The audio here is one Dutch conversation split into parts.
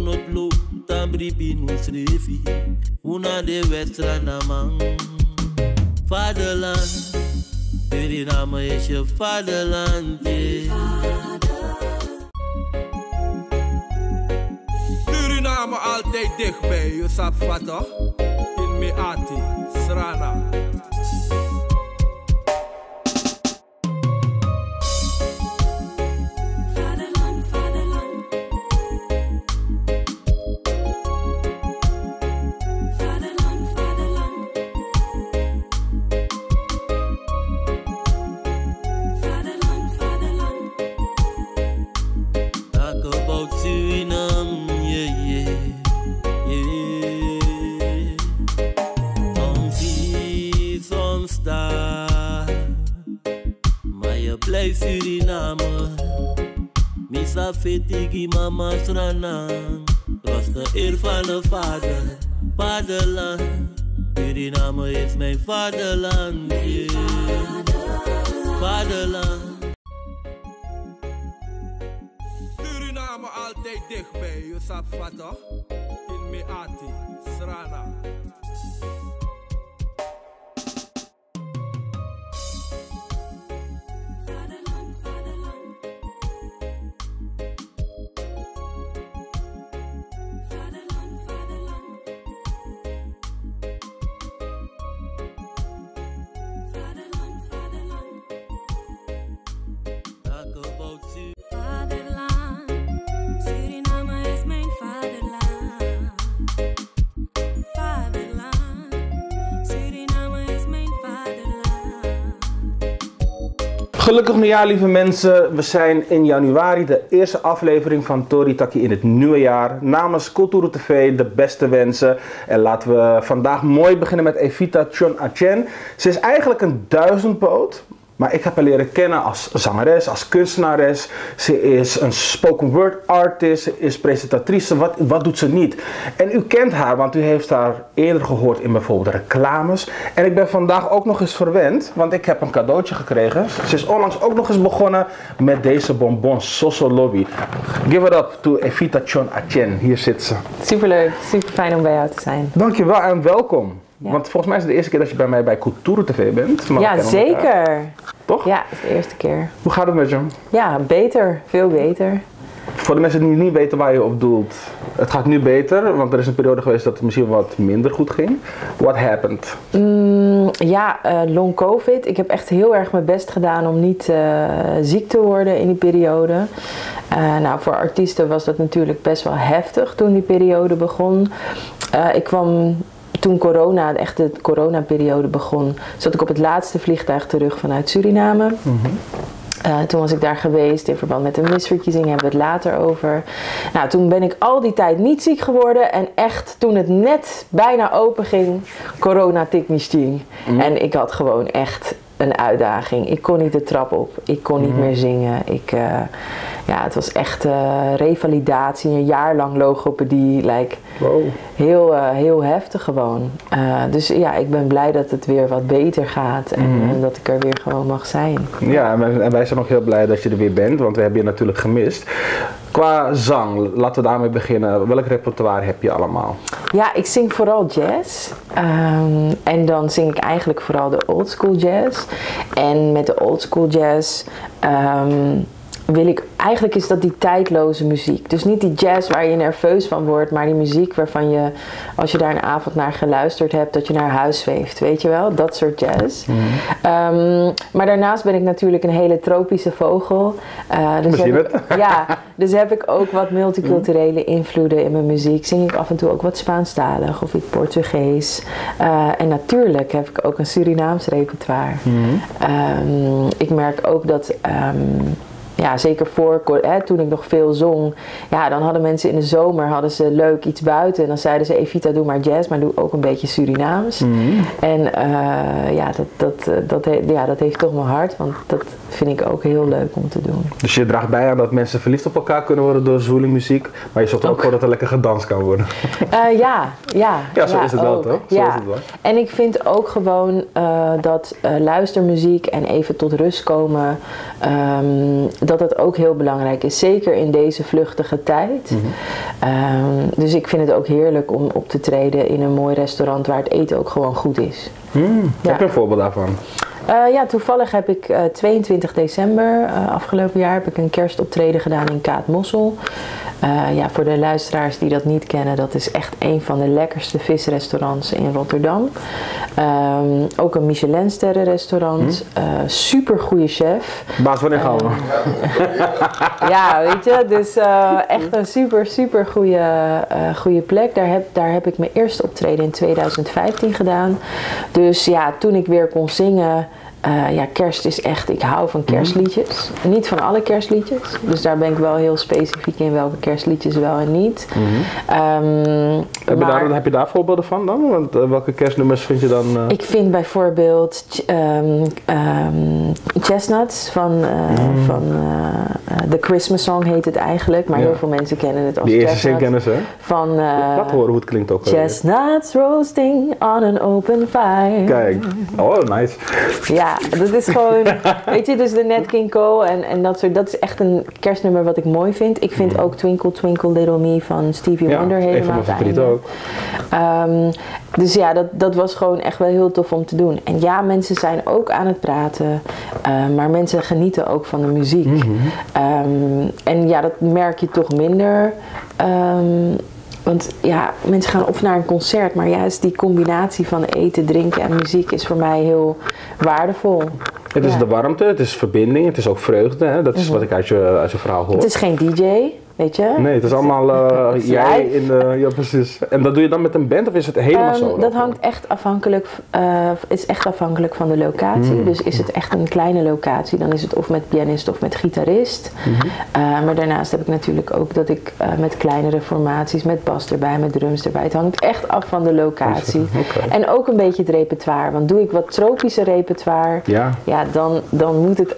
not lo tambri binus refi. Una de Westra man. Vaderland, Suriname is je vaderland. Suriname altijd dichtbij, je sapt wat toch? In Meati, Srana. Suriname, misa fetigi mama Srana, was de eer van de vader, vaderland. Suriname is mijn vaderland, vaderland. Suriname altijd dichtbij, je sapt wat toch? In Meati, Srana. Gelukkig nieuwjaar, lieve mensen. We zijn in januari, de eerste aflevering van Tori Taki in het nieuwe jaar. Namens Kulturu TV de beste wensen. En laten we vandaag mooi beginnen met Evita Chon Achen. Ze is eigenlijk een duizendpoot. Maar ik heb haar leren kennen als zangeres, als kunstenares. Ze is een spoken word artist, ze is presentatrice. Wat doet ze niet? En u kent haar, want u heeft haar eerder gehoord in bijvoorbeeld reclames. En ik ben vandaag ook nog eens verwend, want ik heb een cadeautje gekregen. Ze is onlangs ook nog eens begonnen met deze bonbon Soso Lobby. Give it up to Evita Chon Achen. Hier zit ze. Superleuk, super fijn om bij jou te zijn. Dankjewel en welkom. Ja. Want volgens mij is het de eerste keer dat je bij mij bij Kulturu TV bent. Ja, zeker. Toch? Ja, het is de eerste keer. Hoe gaat het met je? Ja, beter. Veel beter. Voor de mensen die niet weten waar je op doelt. Het gaat nu beter, want er is een periode geweest dat het misschien wat minder goed ging. What happened? Long COVID. Ik heb echt heel erg mijn best gedaan om niet ziek te worden in die periode. Voor artiesten was dat natuurlijk best wel heftig toen die periode begon. Toen de coronaperiode begon, zat ik op het laatste vliegtuig terug vanuit Suriname. Toen was ik daar geweest in verband met de misverkiezing, hebben we het later over. Nou, toen ben ik al die tijd niet ziek geworden en echt toen het net bijna open ging, corona tik me sting. En ik had gewoon echt een uitdaging. Ik kon niet de trap op, ik kon niet meer zingen. Het was echt revalidatie, een jaar lang logopedie. Heel heftig gewoon. Dus ja, ik ben blij dat het weer wat beter gaat en dat ik er weer gewoon mag zijn. Ja, en wij zijn ook heel blij dat je er weer bent, want we hebben je natuurlijk gemist. Qua zang, laten we daarmee beginnen. Welk repertoire heb je allemaal? Ja, ik zing vooral jazz. En dan zing ik eigenlijk vooral de old school jazz. En met de old school jazz eigenlijk is dat die tijdloze muziek. Dus niet die jazz waar je nerveus van wordt, maar die muziek waarvan je, als je daar een avond naar geluisterd hebt, dat je naar huis zweeft, weet je wel? Dat soort jazz. Maar daarnaast ben ik natuurlijk een hele tropische vogel. Dus heb ik ook wat multiculturele invloeden in mijn muziek. Zing ik af en toe ook wat Spaanstalig of iets Portugees. En natuurlijk heb ik ook een Surinaams repertoire. Ik merk ook dat zeker toen ik nog veel zong, dan hadden mensen in de zomer leuk iets buiten en dan zeiden ze: Evita, doe maar jazz, maar doe ook een beetje Surinaams. En dat heeft toch mijn hart, want dat vind ik ook heel leuk om te doen. Dus je draagt bij aan dat mensen verliefd op elkaar kunnen worden door zwoelingmuziek, maar je zorgt er ook voor dat er lekker gedanst kan worden. Zo is het wel, toch? Zo is het wel. En ik vind ook gewoon dat luistermuziek en even tot rust komen, dat ook heel belangrijk is. Zeker in deze vluchtige tijd. Dus ik vind het ook heerlijk om op te treden in een mooi restaurant waar het eten ook gewoon goed is. Heb je een voorbeeld daarvan? Ja, toevallig heb ik 22 december afgelopen jaar heb ik een kerstoptreden gedaan in Kaatmossel. Ja, voor de luisteraars die dat niet kennen, dat is echt een van de lekkerste visrestaurants in Rotterdam. Ook een Michelinsterren restaurant. Super goede chef. Baas, wanneer gaan we? Ja, weet je, dus echt een super goede plek. Daar heb ik mijn eerste optreden in 2015 gedaan. Dus ja, toen ik weer kon zingen. Ja, kerst is echt, ik hou van kerstliedjes. Niet van alle kerstliedjes. Dus daar ben ik wel heel specifiek in welke kerstliedjes wel en niet. Heb je daar voorbeelden van dan? Want welke kerstnummers vind je dan? Ik vind bijvoorbeeld Chestnuts van The Christmas Song heet het eigenlijk. Maar heel veel mensen kennen het als die eerste Chestnuts. zingkennis, hè? Van, laat horen hoe het klinkt ook. Chestnuts roasting on an open fire. Kijk, oh nice. Ja, dat is gewoon, weet je, dus de Nat King Cole en dat soort, dat is echt een kerstnummer wat ik mooi vind. Ik vind ook Twinkle Twinkle Little Me van Stevie Wonder helemaal fijn. Ook. Dus ja, dat was gewoon echt wel heel tof om te doen. En ja, mensen zijn ook aan het praten, maar mensen genieten ook van de muziek. En ja, dat merk je toch minder. Want ja, mensen gaan of naar een concert, maar juist die combinatie van eten, drinken en muziek is voor mij heel waardevol. Het is de warmte, het is verbinding, het is ook vreugde. Hè? Dat is wat ik uit je verhaal hoor. Het is geen DJ, weet je? Nee, het is allemaal jij in de... Ja, precies. En dat doe je dan met een band of is het helemaal zo? Dat hangt echt afhankelijk, is echt afhankelijk van de locatie. Dus is het echt een kleine locatie, dan is het of met pianist of met gitarist. Maar daarnaast heb ik natuurlijk ook dat ik met kleinere formaties, met bas erbij, met drums erbij. Het hangt echt af van de locatie. En ook een beetje het repertoire. Want doe ik wat tropische repertoire, ja,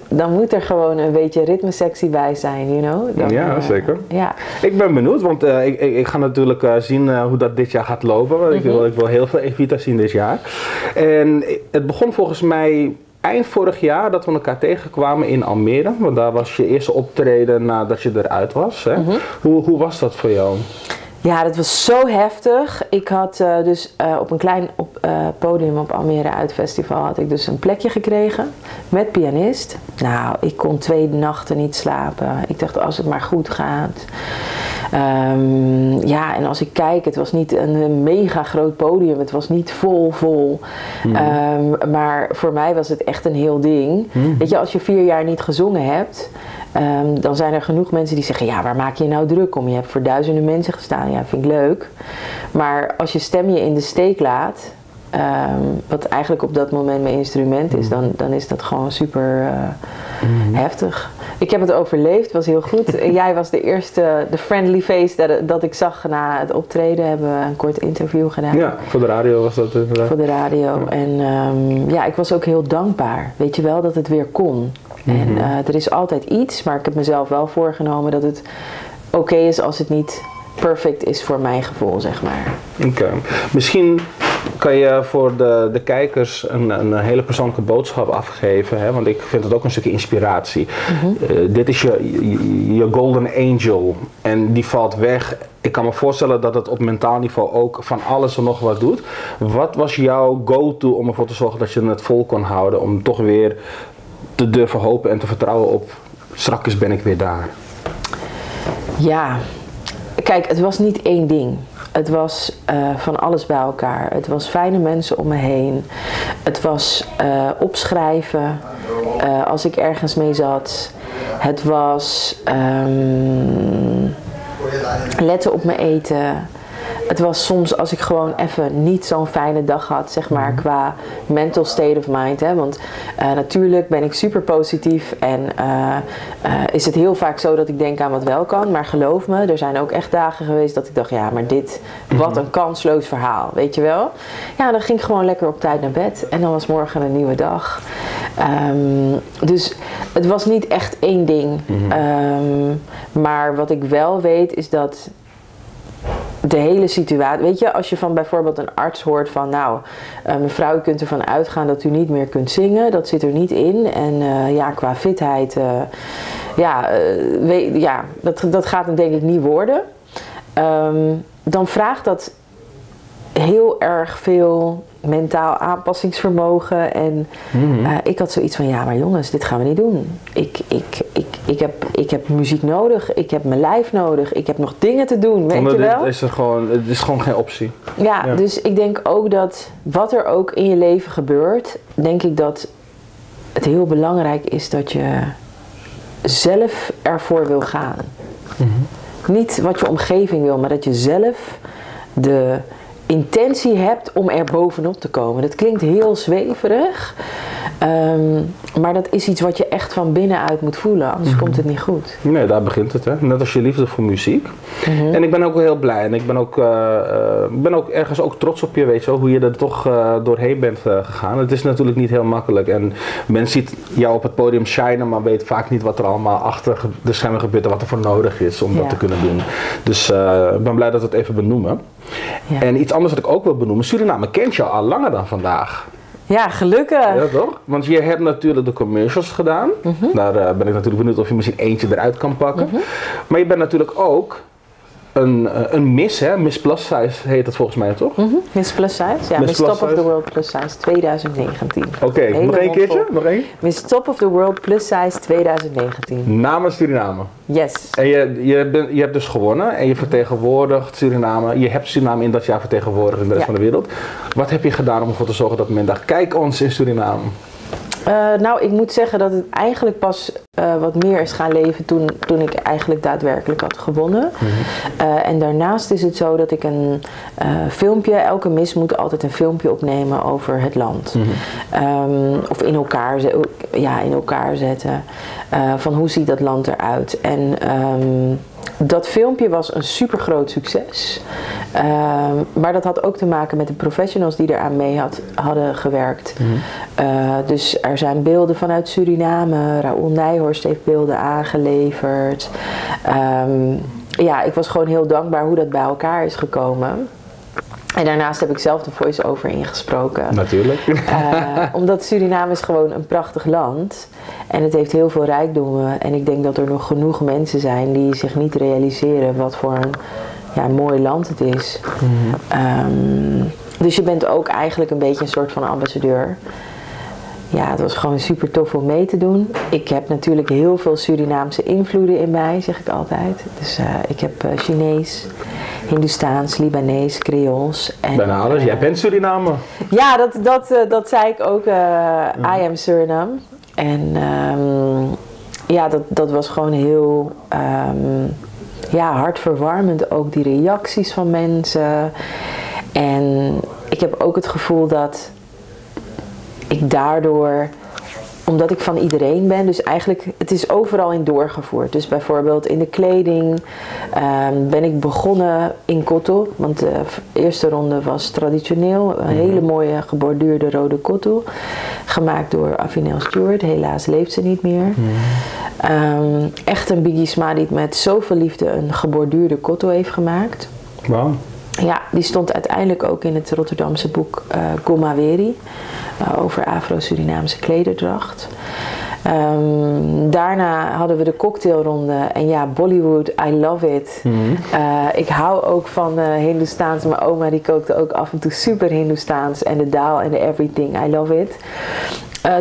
dan moet er gewoon een beetje ritmesectie bij zijn, you know? Dan, ja, zeker. Ja. Ik ben benieuwd, want ik ga natuurlijk zien hoe dat dit jaar gaat lopen. Ik wil heel veel Evita zien dit jaar. En het begon volgens mij eind vorig jaar dat we elkaar tegenkwamen in Almere. Want daar was je eerste optreden nadat je eruit was. Hè? Hoe was dat voor jou? Ja, dat was zo heftig. Ik had dus op een klein podium op Almere Uitfestival had ik dus een plekje gekregen met pianist. Nou, ik kon 2 nachten niet slapen. Ik dacht, als het maar goed gaat. Ja, en als ik kijk, het was niet een mega groot podium. Het was niet vol. Maar voor mij was het echt een heel ding. Weet je, als je 4 jaar niet gezongen hebt, dan zijn er genoeg mensen die zeggen, ja, waar maak je je nou druk om? Je hebt voor duizenden mensen gestaan. Ja, vind ik leuk. Maar als je stem je in de steek laat, wat eigenlijk op dat moment mijn instrument is, dan is dat gewoon super heftig. Ik heb het overleefd, was heel goed. Jij was de eerste, de friendly face dat ik zag na het optreden. Hebben we een kort interview gedaan. Ja, voor de radio was dat inderdaad. Voor de radio. Ja. En ja, ik was ook heel dankbaar. Weet je wel, dat het weer kon. En er is altijd iets, maar ik heb mezelf wel voorgenomen dat het oké is als het niet perfect is voor mijn gevoel, zeg maar. Oké. Misschien kan je voor de kijkers een hele persoonlijke boodschap afgeven, hè? Want ik vind het ook een stukje inspiratie. Dit is je golden angel en die valt weg. Ik kan me voorstellen dat het op mentaal niveau ook van alles en nog wat doet. Wat was jouw go-to om ervoor te zorgen dat je het vol kon houden, om toch weer te durven hopen en te vertrouwen op strakjes ben ik weer daar? Ja, kijk, het was niet één ding. Het was van alles bij elkaar. Het was fijne mensen om me heen. Het was opschrijven als ik ergens mee zat. Het was letten op mijn eten. Het was soms als ik gewoon even niet zo'n fijne dag had, zeg maar, qua mental state of mind. Hè? Want natuurlijk ben ik super positief en is het heel vaak zo dat ik denk aan wat wel kan. Maar geloof me, er zijn ook echt dagen geweest dat ik dacht, ja, maar dit, wat een kansloos verhaal, weet je wel. Ja, dan ging ik gewoon lekker op tijd naar bed en dan was morgen een nieuwe dag. Dus het was niet echt één ding. Maar wat ik wel weet is dat de hele situatie, weet je, als je van bijvoorbeeld een arts hoort van, nou, mevrouw, u kunt ervan uitgaan dat u niet meer kunt zingen, dat zit er niet in. En ja, qua fitheid, dat gaat hem denk ik niet worden. dan vraagt dat heel erg veel mentaal aanpassingsvermogen. En ik had zoiets van, ja maar jongens, dit gaan we niet doen. Ik heb muziek nodig, ik heb mijn lijf nodig, ik heb nog dingen te doen, weet je wel? Het is gewoon geen optie. Ja, dus ik denk ook dat wat er ook in je leven gebeurt, denk ik dat het heel belangrijk is dat je zelf ervoor wil gaan. Niet wat je omgeving wil, maar dat je zelf de intentie hebt om er bovenop te komen. Dat klinkt heel zweverig, maar dat is iets wat je echt van binnenuit moet voelen, anders komt het niet goed. Nee, daar begint het, hè. Net als je liefde voor muziek. En ik ben ook wel heel blij en ik ben ook ergens ook trots op je, weet je wel, hoe je er toch doorheen bent gegaan. Het is natuurlijk niet heel makkelijk en men ziet jou op het podium shinen, maar weet vaak niet wat er allemaal achter de schermen gebeurt en wat er voor nodig is om dat te kunnen doen. Dus ik ben blij dat we het even benoemen. Ja. En iets anders wat ik ook wil benoemen, Suriname kent jou al langer dan vandaag. Ja, gelukkig. Ja, toch? Want je hebt natuurlijk de commercials gedaan. Daar ben ik natuurlijk benieuwd of je misschien eentje eruit kan pakken. Maar je bent natuurlijk ook een Miss, hè? Miss Plus Size heet het volgens mij, toch? Miss Plus Size, ja. Miss Top of the World Plus Size 2019. Oké, nog één keertje? Nog één? Miss Top of the World Plus Size 2019. Namens Suriname. Yes. En je hebt dus gewonnen en je vertegenwoordigt Suriname. Je hebt Suriname in dat jaar vertegenwoordigd in de rest van de wereld. Wat heb je gedaan om ervoor te zorgen dat men dacht, kijk ons in Suriname? Nou, ik moet zeggen dat het eigenlijk pas wat meer is gaan leven toen ik eigenlijk daadwerkelijk had gewonnen. En daarnaast is het zo dat ik een filmpje, elke mis moet altijd een filmpje opnemen over het land. Of in elkaar zetten. Van hoe ziet dat land eruit. En dat filmpje was een super groot succes. Maar dat had ook te maken met de professionals die eraan mee hadden gewerkt. Dus er zijn beelden vanuit Suriname. Raoul Nijhorst heeft beelden aangeleverd. Ja, ik was gewoon heel dankbaar hoe dat bij elkaar is gekomen. En daarnaast heb ik zelf de voice-over ingesproken. Natuurlijk. Omdat Suriname is gewoon een prachtig land. En het heeft heel veel rijkdommen. En ik denk dat er nog genoeg mensen zijn die zich niet realiseren wat voor een mooi land het is. Dus je bent ook eigenlijk een beetje een soort van ambassadeur. Ja, het was gewoon super tof om mee te doen. Ik heb natuurlijk heel veel Surinaamse invloeden in mij, zeg ik altijd. Dus ik heb Chinees, Hindoestaans, Libanees, Creools. Bijna alles. Jij bent Suriname. Ja, dat zei ik ook. I am Suriname. En ja, dat was gewoon heel hartverwarmend. Ook die reacties van mensen. En ik heb ook het gevoel dat ik daardoor, omdat ik van iedereen ben, dus eigenlijk, het is overal in doorgevoerd. Dus bijvoorbeeld in de kleding ben ik begonnen in koto, want de eerste ronde was traditioneel. Een hele mooie geborduurde rode koto, gemaakt door Avinel Stewart. Helaas leeft ze niet meer. Echt een bigisma die met zoveel liefde een geborduurde koto heeft gemaakt. Wauw. Ja, die stond uiteindelijk ook in het Rotterdamse boek Gomaweri over Afro-Surinaamse klederdracht. Daarna hadden we de cocktailronde en ja, Bollywood, I love it. Ik hou ook van Hindoestaans. Mijn oma die kookte ook af en toe super Hindoestaans en de daal en de everything, I love it.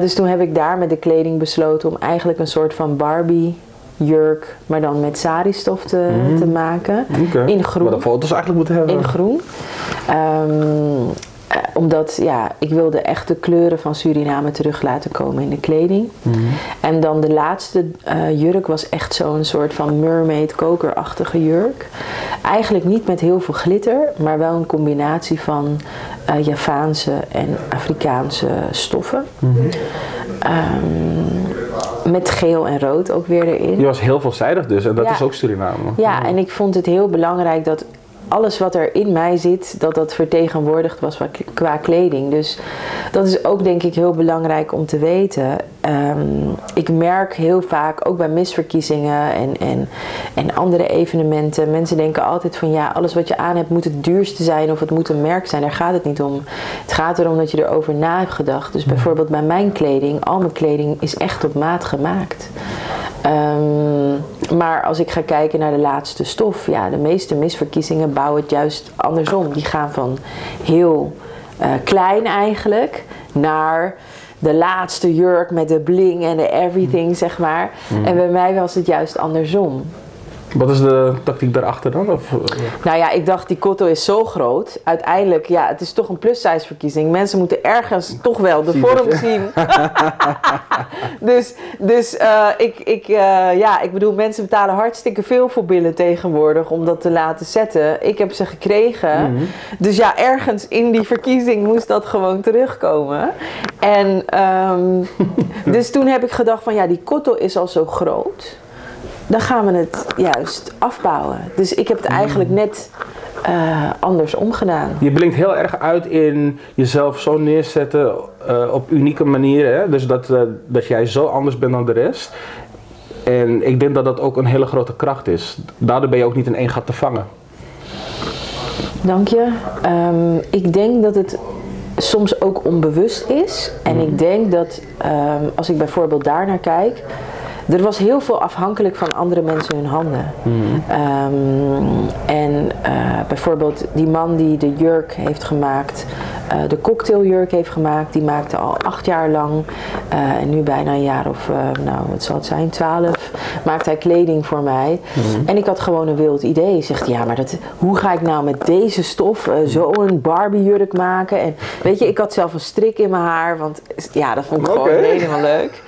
Dus toen heb ik daar met de kleding besloten om eigenlijk een soort van Barbie jurk, maar dan met sari-stof te maken. In groen. Wat de foto's eigenlijk moeten hebben. In groen. Omdat ik wilde echt de kleuren van Suriname terug laten komen in de kleding. En dan de laatste jurk was echt zo'n soort van mermaid kokerachtige jurk. Eigenlijk niet met heel veel glitter, maar wel een combinatie van Javaanse en Afrikaanse stoffen. Met geel en rood ook weer erin. Je was heel veelzijdig dus en dat is ook Suriname. Ja, en ik vond het heel belangrijk dat alles wat er in mij zit, dat vertegenwoordigd was qua kleding. Dus dat is ook denk ik heel belangrijk om te weten. Ik merk heel vaak, ook bij misverkiezingen en andere evenementen, mensen denken altijd van ja, alles wat je aan hebt moet het duurste zijn of het moet een merk zijn. Daar gaat het niet om. Het gaat erom dat je erover na hebt gedacht. Dus bijvoorbeeld bij mijn kleding, al mijn kleding is echt op maat gemaakt. Maar als ik ga kijken naar de laatste stof, ja, de meeste misverkiezingen bouwen het juist andersom. Die gaan van heel klein eigenlijk naar de laatste jurk met de bling en de everything, zeg maar. En bij mij was het juist andersom. Wat is de tactiek daarachter dan? Of? Nou ja, ik dacht die kotto is zo groot. Uiteindelijk, ja, het is toch een plus-size verkiezing. Mensen moeten ergens toch wel de vorm zien. Ik bedoel, mensen betalen hartstikke veel voor billen tegenwoordig om dat te laten zetten. Ik heb ze gekregen. Dus ja, ergens in die verkiezing moest dat gewoon terugkomen. En dus toen heb ik gedacht van ja, die kotto is al zo groot. Dan gaan we het juist afbouwen. Dus ik heb het eigenlijk net andersom gedaan. Je blinkt heel erg uit in jezelf zo neerzetten op unieke manieren. Hè? Dus dat jij zo anders bent dan de rest. En ik denk dat dat ook een hele grote kracht is. Daardoor ben je ook niet in één gat te vangen. Dank je. Ik denk dat het soms ook onbewust is. En ik denk dat als ik bijvoorbeeld daar naar kijk... Er was heel veel afhankelijk van andere mensen hun handen. Bijvoorbeeld die man die de jurk heeft gemaakt, de cocktailjurk heeft gemaakt, die maakte al 8 jaar lang en nu bijna een jaar of, wat zal het zijn, 12, maakt hij kleding voor mij. En ik had gewoon een wild idee. Zegt ja, maar hoe ga ik nou met deze stof zo'n Barbie jurk maken? En weet je, ik had zelf een strik in mijn haar, want ja, dat vond ik gewoon helemaal leuk.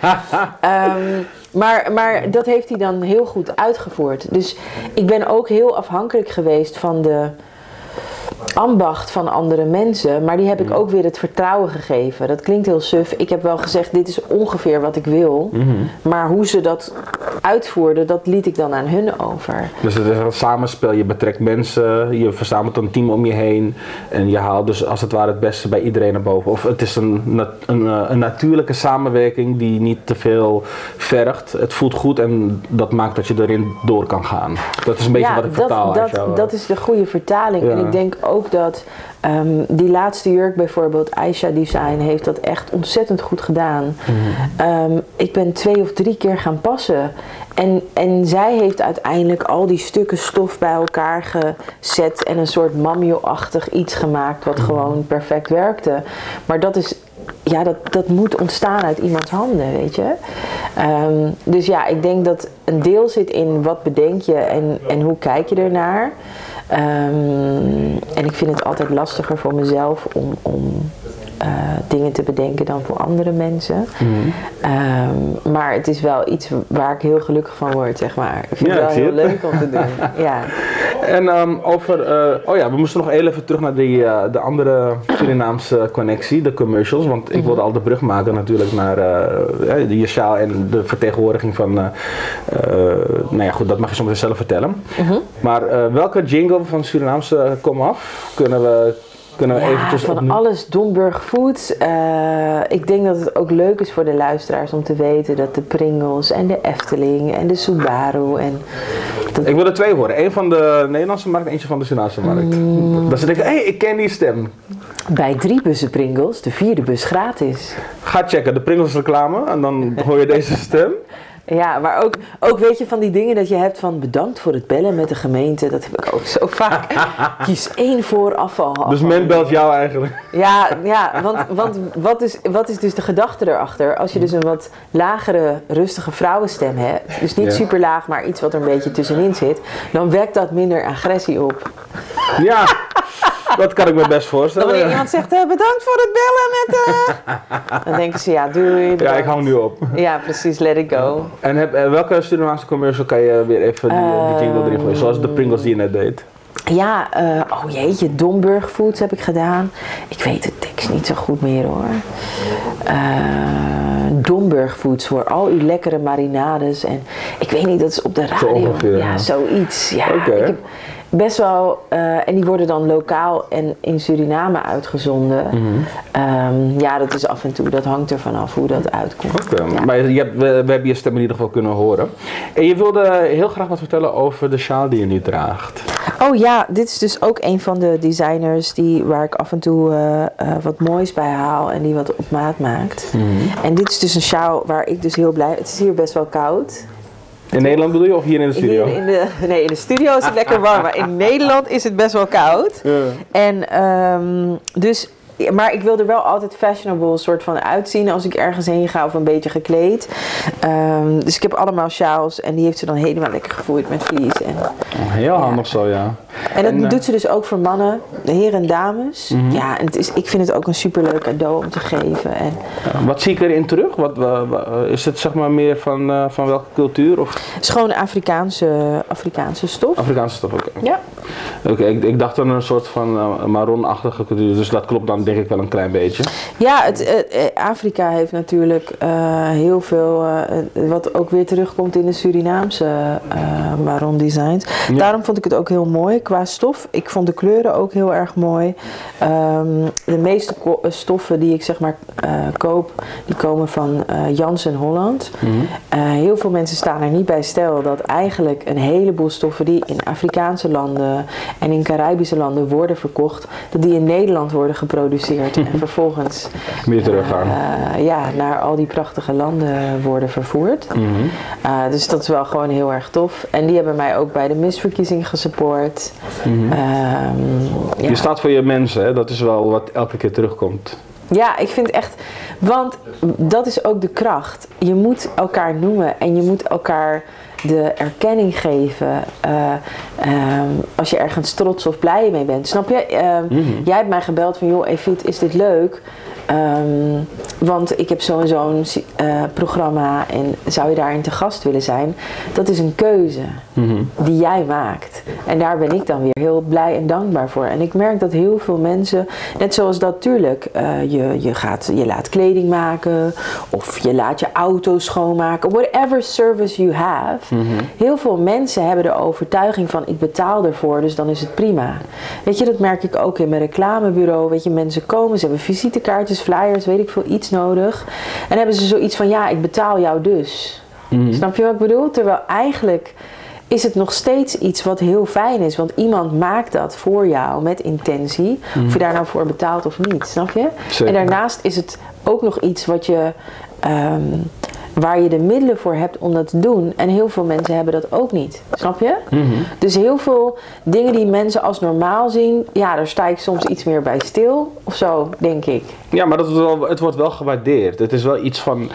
Maar dat heeft hij dan heel goed uitgevoerd. Dus ik ben ook heel afhankelijk geweest van de ambacht van andere mensen. Maar die heb ik ook weer het vertrouwen gegeven. Dat klinkt heel suf. Ik heb wel gezegd, dit is ongeveer wat ik wil. Maar hoe ze dat uitvoerden, dat liet ik dan aan hun over. Dus het is een samenspel. Je betrekt mensen, je verzamelt een team om je heen. En je haalt dus als het ware het beste bij iedereen naar boven. Of het is een natuurlijke samenwerking die niet te veel vergt. Het voelt goed en dat maakt dat je erin door kan gaan. Dat is een beetje wat ik vertaal uit jou. Dat is de goede vertaling. Ja. En ik denk ook dat die laatste jurk bijvoorbeeld, Aisha Design, heeft dat echt ontzettend goed gedaan. Ik ben 2 of 3 keer gaan passen. En zij heeft uiteindelijk al die stukken stof bij elkaar gezet en een soort mamio-achtig iets gemaakt wat gewoon perfect werkte. Maar dat is... Ja, dat moet ontstaan uit iemands handen, weet je. Dus ja, ik denk dat een deel zit in wat bedenk je en hoe kijk je ernaar. En ik vind het altijd lastiger voor mezelf om dingen te bedenken dan voor andere mensen. Maar het is wel iets waar ik heel gelukkig van word, zeg maar. Ik vind het wel heel leuk om te doen. Ja. En we moesten nog even terug naar de andere Surinaamse connectie, de commercials. Want ik wilde al de brug maken natuurlijk naar de sjaal en de vertegenwoordiging van... dat mag je soms zelf vertellen. Maar welke jingle van Surinaamse komaf kunnen we eventjes van opnieuw? Alles Domburg Foods. Ik denk dat het ook leuk is voor de luisteraars om te weten dat de Pringles en de Efteling en de Subaru en... Ik wil er 2 horen. 1 van de Nederlandse markt en eentje van de Surinaamse markt. Dat ze denken, ik ken die stem. Bij 3 bussen Pringles, de 4e bus gratis. Ga checken, de Pringles reclame en dan hoor je deze stem. Ja, maar ook weet je van die dingen dat je hebt van bedankt voor het bellen met de gemeente. Dat heb ik ook zo vaak. Kies 1 voor afval. Dus men belt jou eigenlijk. Ja, want wat is dus de gedachte erachter? Als je dus een wat lagere, rustige vrouwenstem hebt. Dus niet super laag, maar iets wat er een beetje tussenin zit. Dan wekt dat minder agressie op. Ja. Dat kan ik me best voorstellen. Wanneer iemand zegt, bedankt voor het bellen met... Dan denken ze, ja, doei. Bedankt. Ja, ik hang nu op. Ja, precies, let it go. En welke Surinaamse commercial kan je weer even die jingle erin gooien? Zoals de Pringles die je net deed. Ja, Domburg Foods heb ik gedaan. Ik weet de tekst niet zo goed meer hoor. Domburg Foods voor al uw lekkere marinades. En ik weet niet, dat is op de radio. Zo ongeveer, ja, zoiets. Ja, ik heb best wel, en die worden dan lokaal en in Suriname uitgezonden. Ja, dat is af en toe, dat hangt er vanaf hoe dat uitkomt. Ja. Maar we hebben je stem in ieder geval kunnen horen. En je wilde heel graag wat vertellen over de sjaal die je nu draagt. Oh ja, dit is dus ook een van de designers waar ik af en toe wat moois bij haal en die wat op maat maakt. En dit is dus een sjaal waar ik dus heel blij... Het is hier best wel koud. In Nederland bedoel je of hier in de studio? Hier in de studio is het lekker warm, maar in Nederland is het best wel koud. Ja. En dus... Maar ik wil er wel altijd fashionable soort van uitzien als ik ergens heen ga of een beetje gekleed. Dus ik heb allemaal sjaals en die heeft ze dan helemaal lekker gevoerd met vlies. Heel handig zo, ja. En dat doet ze dus ook voor mannen, heren en dames. Ja, en ik vind het ook een superleuk cadeau om te geven. En wat zie ik erin terug? Is het zeg maar meer van welke cultuur? Of? Het is gewoon Afrikaanse stof. Afrikaanse stof, oké. Ja. Oké, ik dacht aan een soort van maronachtige cultuur, dus dat klopt dan denk ik wel een klein beetje. Ja, Afrika heeft natuurlijk heel veel, wat ook weer terugkomt in de Surinaamse maron designs. Ja. Daarom vond ik het ook heel mooi qua stof. Ik vond de kleuren ook heel erg mooi. De meeste stoffen die ik zeg maar koop, die komen van Janssen Holland. Heel veel mensen staan er niet bij stil dat eigenlijk een heleboel stoffen die in Afrikaanse landen en in Caribische landen worden verkocht, dat die in Nederland worden geproduceerd en vervolgens weer teruggaan. Naar al die prachtige landen worden vervoerd. Dus dat is wel gewoon heel erg tof. En die hebben mij ook bij de misverkiezing gesupport. Je staat voor je mensen, hè? Dat is wel wat elke keer terugkomt. Ja, ik vind echt, want dat is ook de kracht. Je moet elkaar noemen en je moet elkaar de erkenning geven als je ergens trots of blij mee bent. Snap je? Jij hebt mij gebeld van, joh, Evit, is dit leuk? Want ik heb zo'n programma en zou je daarin te gast willen zijn? Dat is een keuze die jij maakt. En daar ben ik dan weer heel blij en dankbaar voor. En ik merk dat heel veel mensen, net zoals dat tuurlijk, je laat kleding maken of je laat je auto schoonmaken. Whatever service you have. Heel veel mensen hebben de overtuiging van ik betaal ervoor, dus dan is het prima. Weet je, dat merk ik ook in mijn reclamebureau. Weet je, mensen komen, ze hebben visitekaartjes, flyers, weet ik veel, iets nodig. En hebben ze zoiets van, ja, ik betaal jou dus. Snap je wat ik bedoel? Terwijl eigenlijk is het nog steeds iets wat heel fijn is. Want iemand maakt dat voor jou met intentie. Of je daar nou voor betaalt of niet. Snap je? Zeker. En daarnaast is het ook nog iets wat je waar je de middelen voor hebt om dat te doen. En heel veel mensen hebben dat ook niet. Snap je? Dus heel veel dingen die mensen als normaal zien, ja, daar sta ik soms iets meer bij stil. Of zo, denk ik. Ja, maar het wordt wel gewaardeerd. Het is wel iets van,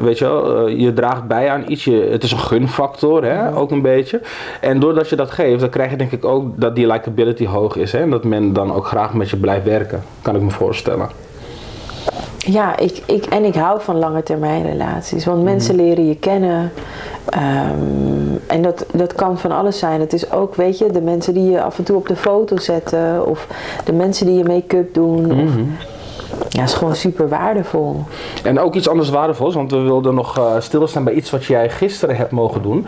weet je wel, je draagt bij aan iets. Het is een gunfactor, hè, ook een beetje. En doordat je dat geeft, dan krijg je denk ik ook dat die likability hoog is. Hè, en dat men dan ook graag met je blijft werken. Kan ik me voorstellen. Ja, ik hou van lange termijn relaties. Want mensen leren je kennen. En dat kan van alles zijn. Het is ook, weet je, de mensen die je af en toe op de foto zetten. Of de mensen die je make-up doen. Of, ja, is gewoon super waardevol. En ook iets anders waardevols, want we wilden nog stilstaan bij iets wat jij gisteren hebt mogen doen.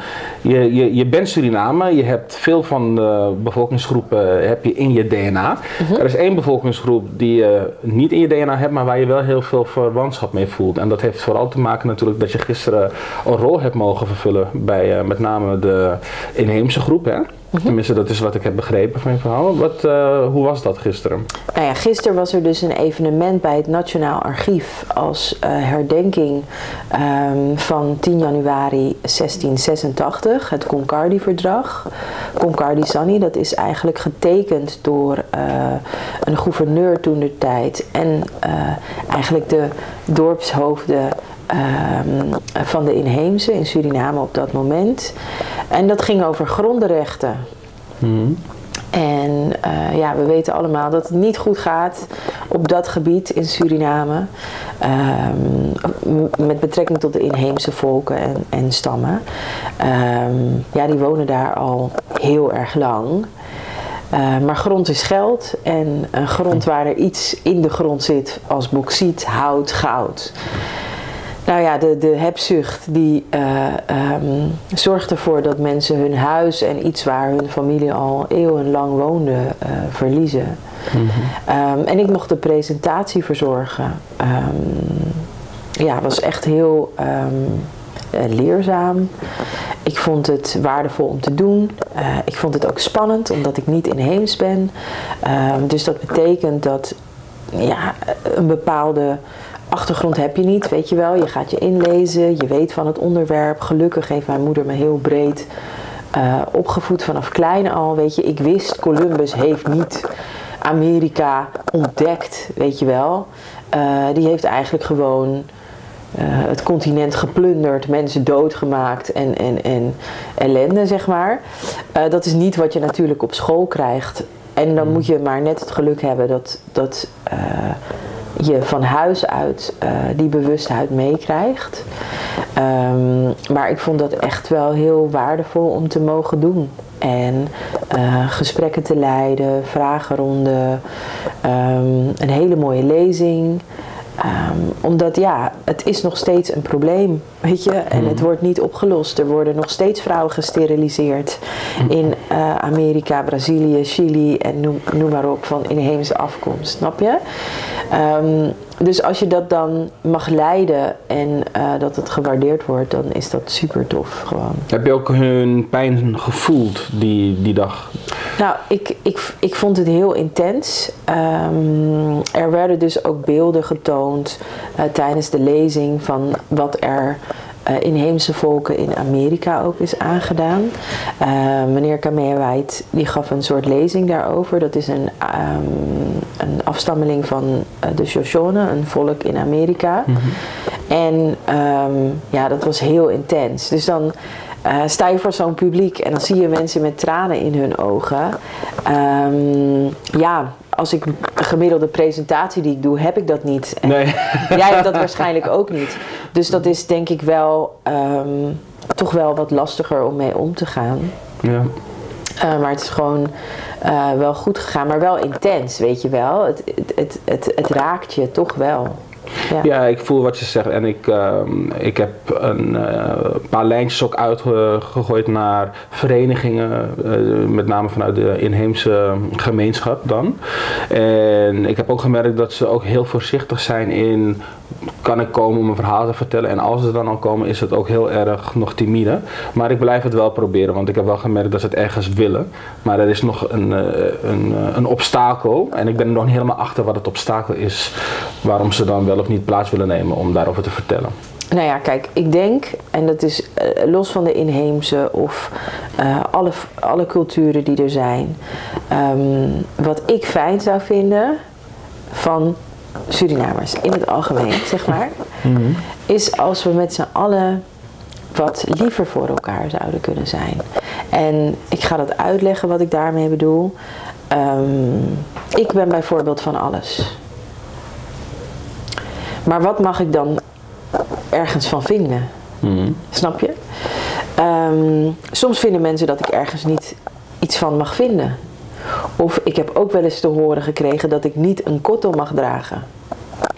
Je bent Surinamer, je hebt veel van de bevolkingsgroepen heb je in je DNA. Er is één bevolkingsgroep die je niet in je DNA hebt, maar waar je wel heel veel verwantschap mee voelt. En dat heeft vooral te maken natuurlijk dat je gisteren een rol hebt mogen vervullen bij met name de inheemse groep, hè? Tenminste, dat is wat ik heb begrepen van je verhaal. Hoe was dat gisteren? Nou ja, gisteren was er dus een evenement bij het Nationaal Archief als herdenking van 10 januari 1686, het Concardi-verdrag. Concardi-Sanni, dat is eigenlijk getekend door een gouverneur toentertijd en eigenlijk de dorpshoofden van de inheemse in Suriname op dat moment. En dat ging over grondenrechten. En ja, we weten allemaal dat het niet goed gaat op dat gebied in Suriname. Met betrekking tot de inheemse volken en stammen. Ja, die wonen daar al heel erg lang. Maar grond is geld en grond waar er iets in de grond zit als bauxiet, hout, goud. Nou ja, de hebzucht die zorgt ervoor dat mensen hun huis en iets waar hun familie al eeuwenlang woonde verliezen. En ik mocht de presentatie verzorgen. Ja, was echt heel leerzaam. Ik vond het waardevol om te doen. Ik vond het ook spannend omdat ik niet inheems ben. Dus dat betekent dat ja, een bepaalde achtergrond heb je niet, weet je wel. Je gaat je inlezen, je weet van het onderwerp. Gelukkig heeft mijn moeder me heel breed opgevoed vanaf klein al, weet je. Ik wist, Columbus heeft niet Amerika ontdekt, weet je wel. Die heeft eigenlijk gewoon het continent geplunderd, mensen doodgemaakt en ellende, zeg maar. Dat is niet wat je natuurlijk op school krijgt. En dan moet je maar net het geluk hebben dat je van huis uit die bewustheid meekrijgt. Maar ik vond dat echt wel heel waardevol om te mogen doen. En gesprekken te leiden, vragenronden, een hele mooie lezing. Omdat ja, het is nog steeds een probleem, weet je. En het wordt niet opgelost. Er worden nog steeds vrouwen gesteriliseerd in Amerika, Brazilië, Chili en noem maar op, van inheemse afkomst, snap je? Dus als je dat dan mag leiden en dat het gewaardeerd wordt, dan is dat super tof gewoon. Heb je ook hun pijn gevoeld die dag? Nou, ik vond het heel intens. Er werden dus ook beelden getoond tijdens de lezing van wat er inheemse volken in Amerika ook is aangedaan. Meneer Kameerwijd die gaf een soort lezing daarover. Dat is een afstammeling van de Shoshone, een volk in Amerika. En ja, dat was heel intens. Dus dan sta je voor zo'n publiek en dan zie je mensen met tranen in hun ogen. Ja, als ik een gemiddelde presentatie die ik doe, heb ik dat niet. En nee. Jij hebt dat waarschijnlijk ook niet. Dus dat is denk ik wel toch wel wat lastiger om mee om te gaan. Ja. Maar het is gewoon wel goed gegaan, maar wel intens, weet je wel. Het raakt je toch wel. Ja. Ja, ik voel wat je zegt en ik heb een paar lijntjes ook uitgegooid naar verenigingen, met name vanuit de inheemse gemeenschap dan. En ik heb ook gemerkt dat ze ook heel voorzichtig zijn in, kan ik komen om een verhaal te vertellen, en als ze dan al komen is het ook heel erg nog timide. Maar ik blijf het wel proberen, want ik heb wel gemerkt dat ze het ergens willen. Maar er is nog een obstakel en ik ben er nog niet helemaal achter wat het obstakel is, waarom ze dan wel of niet plaats willen nemen om daarover te vertellen. Nou ja, kijk, ik denk, en dat is los van de inheemse of alle culturen die er zijn, wat ik fijn zou vinden van Surinamers in het algemeen, zeg maar, is als we met z'n allen wat liever voor elkaar zouden kunnen zijn. En ik ga dat uitleggen wat ik daarmee bedoel. Ik ben bijvoorbeeld van alles. Maar wat mag ik dan ergens van vinden? Snap je? Soms vinden mensen dat ik ergens niet iets van mag vinden. Of ik heb ook wel eens te horen gekregen dat ik niet een kotto mag dragen.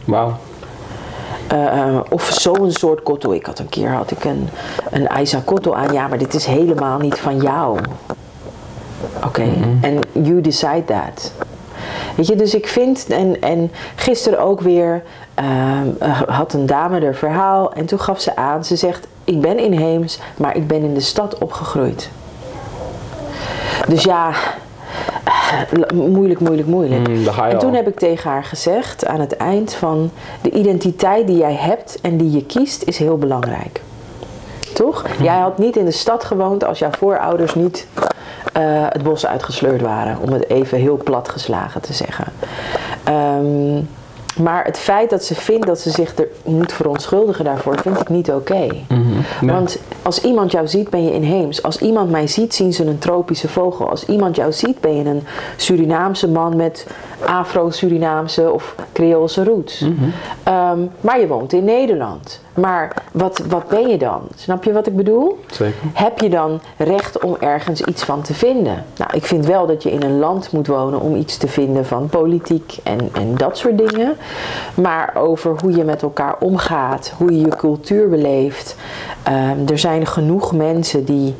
Wauw. Of zo'n soort kotto. Een keer had ik een Aisa kotto aan. Ja, maar dit is helemaal niet van jou. Oké, en you decide that. Weet je, dus ik vind, en gisteren ook weer had een dame haar verhaal en toen gaf ze aan, ze zegt, ik ben inheems, maar ik ben in de stad opgegroeid. Dus ja, moeilijk. En toen heb ik tegen haar gezegd aan het eind van, de identiteit die jij hebt en die je kiest is heel belangrijk. Toch? Jij had niet in de stad gewoond als jouw voorouders niet het bos uitgesleurd waren, om het even heel plat geslagen te zeggen. Maar het feit dat ze vindt dat ze zich er moet verontschuldigen daarvoor, vind ik niet oké. Nee. Want als iemand jou ziet, ben je inheems. Als iemand mij ziet, zien ze een tropische vogel. Als iemand jou ziet, ben je een Surinaamse man met Afro-Surinaamse of Creoolse roots. Maar je woont in Nederland. Maar wat ben je dan? Snap je wat ik bedoel? Zeker. Heb je dan recht om ergens iets van te vinden? Nou, ik vind wel dat je in een land moet wonen om iets te vinden van politiek en dat soort dingen. Maar over hoe je met elkaar omgaat, hoe je je cultuur beleeft. Er zijn genoeg mensen die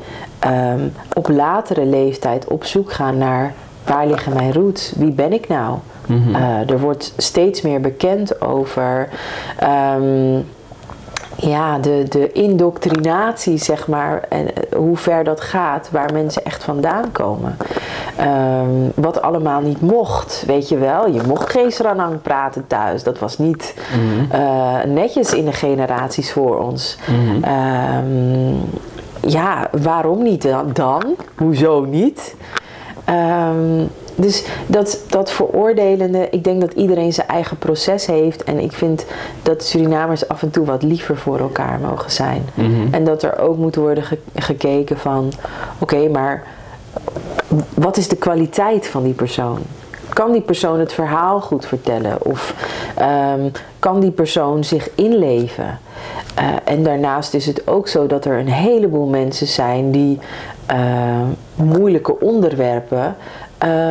op latere leeftijd op zoek gaan naar waar liggen mijn roots? Wie ben ik nou? Er wordt steeds meer bekend over ja, de indoctrinatie, zeg maar, en hoe ver dat gaat, waar mensen echt vandaan komen. Wat allemaal niet mocht, weet je wel. Je mocht geen Sranang praten thuis. Dat was niet netjes in de generaties voor ons. Ja, waarom niet dan? Hoezo niet? Dus dat veroordelende, ik denk dat iedereen zijn eigen proces heeft. En ik vind dat Surinamers af en toe wat liever voor elkaar mogen zijn. En dat er ook moet worden gekeken van, oké, maar wat is de kwaliteit van die persoon? Kan die persoon het verhaal goed vertellen? Of kan die persoon zich inleven? En daarnaast is het ook zo dat er een heleboel mensen zijn die moeilijke onderwerpen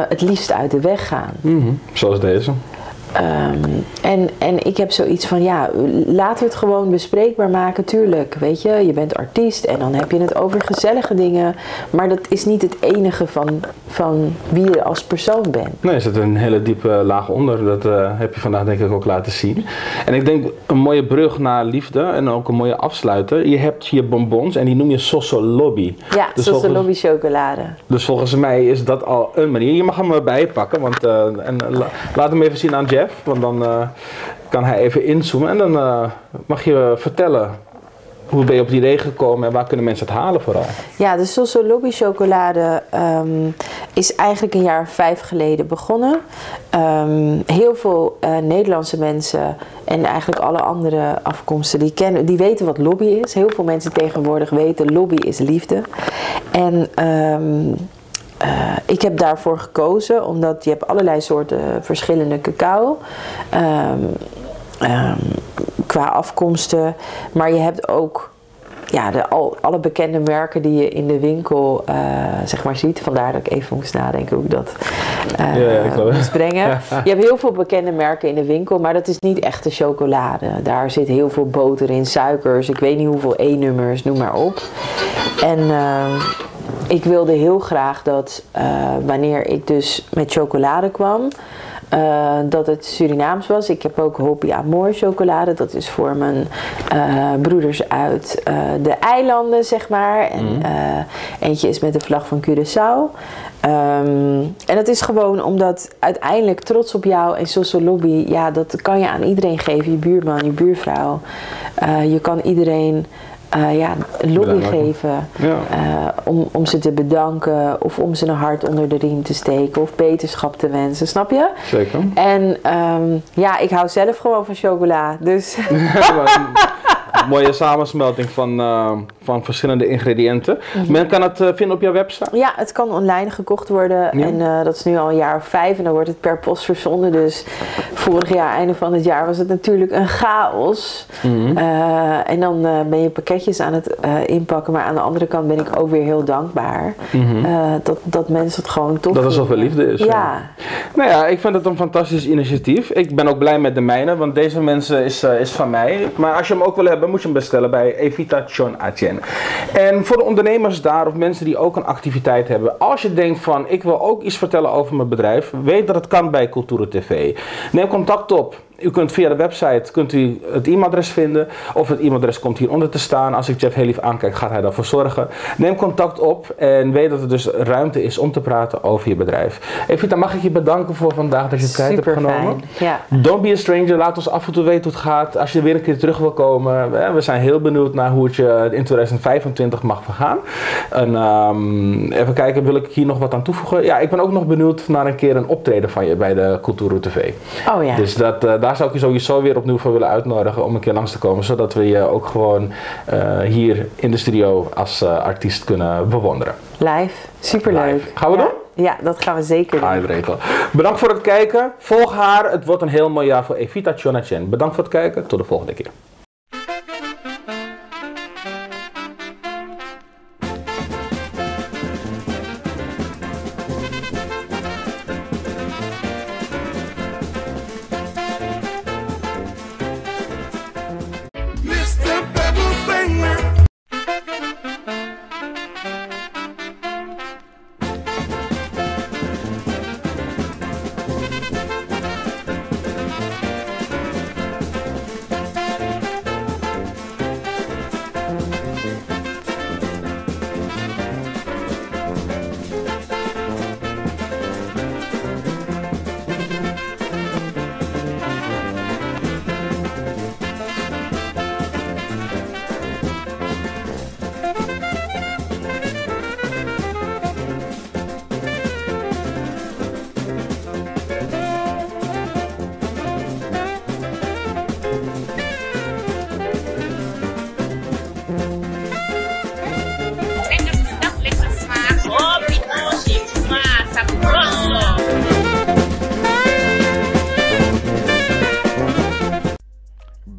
het liefst uit de weg gaan. Zoals deze. En ik heb zoiets van, ja, laten we het gewoon bespreekbaar maken, tuurlijk. Weet je, je bent artiest en dan heb je het over gezellige dingen. Maar dat is niet het enige van wie je als persoon bent. Nee, er zit een hele diepe laag onder. Dat heb je vandaag denk ik ook laten zien. En ik denk een mooie brug naar liefde en ook een mooie afsluiter. Je hebt je bonbons en die noem je Sosolobby. Ja, dus Sosolobby chocolade. Dus volgens mij is dat al een manier. Je mag hem erbij pakken, want laat hem even zien aan Jeff. Want dan kan hij even inzoomen en dan mag je vertellen hoe ben je op die idee gekomen en waar kunnen mensen het halen vooral? Ja, de Sosolobby chocolade is eigenlijk een jaar of 5 geleden begonnen. Heel veel Nederlandse mensen en eigenlijk alle andere afkomsten die weten wat lobby is. Heel veel mensen tegenwoordig weten lobby is liefde. En ik heb daarvoor gekozen omdat je hebt allerlei soorten verschillende cacao. Qua afkomsten. Maar je hebt ook alle bekende merken die je in de winkel zeg maar ziet. Vandaar dat ik even moest nadenken hoe ik dat moest brengen. Je hebt heel veel bekende merken in de winkel, maar dat is niet echte chocolade. Daar zit heel veel boter in, suikers, ik weet niet hoeveel E-nummers, noem maar op. En ik wilde heel graag dat wanneer ik dus met chocolade kwam, dat het Surinaams was. Ik heb ook Hopi Amor chocolade. Dat is voor mijn broeders uit de eilanden, zeg maar. En eentje is met de vlag van Curaçao. En dat is gewoon omdat uiteindelijk trots op jou en Sosolobby, ja, dat kan je aan iedereen geven. Je buurman, je buurvrouw. Je kan iedereen lobby geven om ze te bedanken of om ze een hart onder de riem te steken of beterschap te wensen, snap je? Zeker. En ik hou zelf gewoon van chocola, dus... Mooie samensmelting van verschillende ingrediënten. Men kan het vinden op jouw website? Ja, het kan online gekocht worden. Ja. En dat is nu al een jaar of 5 en dan wordt het per post verzonden. Dus vorig jaar, einde van het jaar, was het natuurlijk een chaos. En dan ben je pakketjes aan het inpakken. Maar aan de andere kant ben ik ook weer heel dankbaar dat mensen het gewoon tof dat er zoveel liefde is. Ja. Nou ja, ik vind het een fantastisch initiatief. Ik ben ook blij met de mijne, want deze mensen is van mij. Maar als je hem ook wil hebben, moet je hem bestellen bij Evita Chon Atjen. En voor de ondernemers daar of mensen die ook een activiteit hebben, als je denkt van ik wil ook iets vertellen over mijn bedrijf, weet dat het kan bij Kultura TV. Neem contact op. U kunt via de website het e-mailadres vinden. Of het e-mailadres komt hieronder te staan. Als ik Jeff heel lief aankijk, gaat hij daarvoor zorgen. Neem contact op en weet dat er dus ruimte is om te praten over je bedrijf. Evita, mag ik je bedanken voor vandaag dat je de tijd hebt genomen. Ja. Don't be a stranger. Laat ons af en toe weten hoe het gaat. Als je weer een keer terug wil komen. We zijn heel benieuwd naar hoe het je in 2025 mag vergaan. En even kijken, wil ik hier nog wat aan toevoegen? Ja, ik ben ook nog benieuwd naar een keer een optreden van je bij de Kultura TV. Oh ja. Dus daar zou ik je sowieso weer opnieuw voor willen uitnodigen om een keer langs te komen, zodat we je ook gewoon hier in de studio als artiest kunnen bewonderen. Live, superleuk. Live. Gaan we doen? Ja, dat gaan we zeker doen. Bedankt voor het kijken. Volg haar. Het wordt een heel mooi jaar voor Evita Chon Atjen. Bedankt voor het kijken. Tot de volgende keer.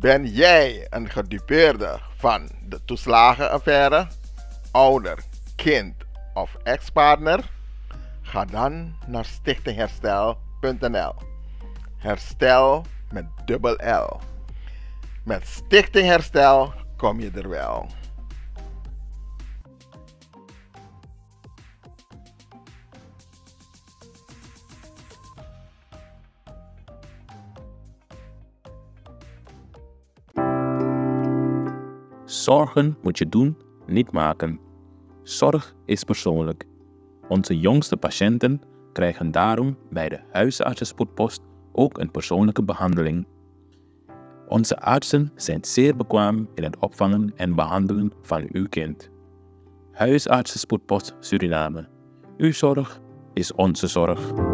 Ben jij een gedupeerde van de toeslagenaffaire, ouder, kind of ex-partner? Ga dan naar stichtingherstel.nl. Herstel met dubbel L. Met Stichting Herstel kom je er wel. Zorgen moet je doen, niet maken. Zorg is persoonlijk. Onze jongste patiënten krijgen daarom bij de huisartsenspoedpost ook een persoonlijke behandeling. Onze artsen zijn zeer bekwaam in het opvangen en behandelen van uw kind. Huisartsenspoedpost Suriname. Uw zorg is onze zorg.